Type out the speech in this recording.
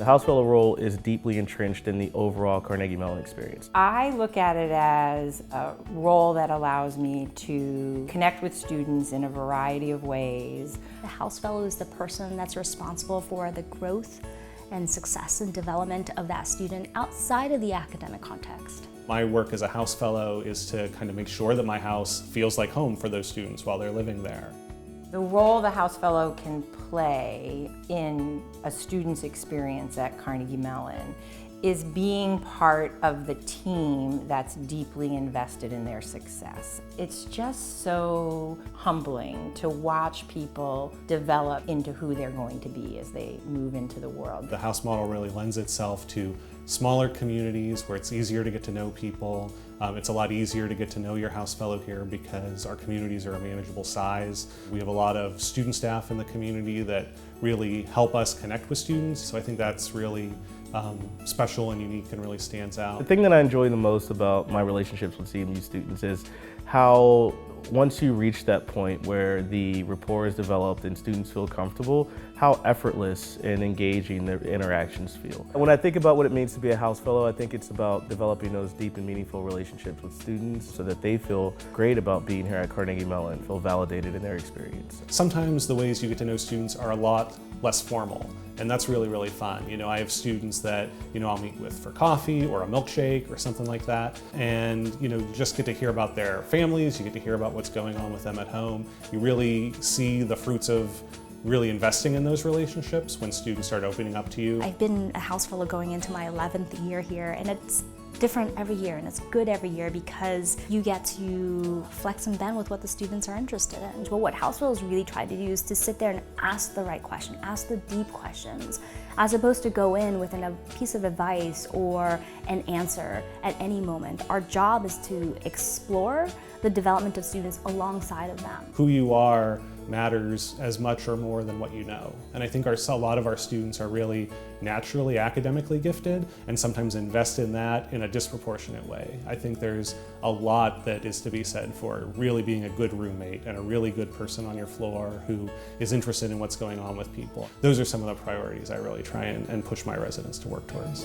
The Housefellow role is deeply entrenched in the overall Carnegie Mellon experience. I look at it as a role that allows me to connect with students in a variety of ways. The Housefellow is the person that's responsible for the growth and success and development of that student outside of the academic context. My work as a Housefellow is to kind of make sure that my house feels like home for those students while they're living there. The role the Housefellow can play in a student's experience at Carnegie Mellon is being part of the team that's deeply invested in their success. It's just so humbling to watch people develop into who they're going to be as they move into the world. The house model really lends itself to smaller communities where it's easier to get to know people. It's a lot easier to get to know your Housefellow here because our communities are a manageable size. We have a lot of student staff in the community that really help us connect with students, so I think that's really special and unique and really stands out. The thing that I enjoy the most about my relationships with CMU students is how once you reach that point where the rapport is developed and students feel comfortable, how effortless and engaging their interactions feel. When I think about what it means to be a Housefellow, I think it's about developing those deep and meaningful relationships with students so that they feel great about being here at Carnegie Mellon, feel validated in their experience. Sometimes the ways you get to know students are a lot less formal, and that's really, really fun. You know, I have students that, I'll meet with for coffee or a milkshake or something like that, and, just get to hear about their families, you get to hear about what's going on with them at home. You really see the fruits of really investing in those relationships when students start opening up to you. I've been a Housefellow going into my 11th year here, and it's different every year, and it's good every year because you get to flex and bend with what the students are interested in. But what Housefellows really try to do is to sit there and ask the right question, ask the deep questions, as opposed to go in with a piece of advice or an answer at any moment. Our job is to explore the development of students alongside of them. Who you are matters as much or more than what you know. And I think a lot of our students are really naturally academically gifted and sometimes invest in that in a disproportionate way. I think there's a lot that is to be said for really being a good roommate and a really good person on your floor who is interested in what's going on with people. Those are some of the priorities I really try and push my residents to work towards.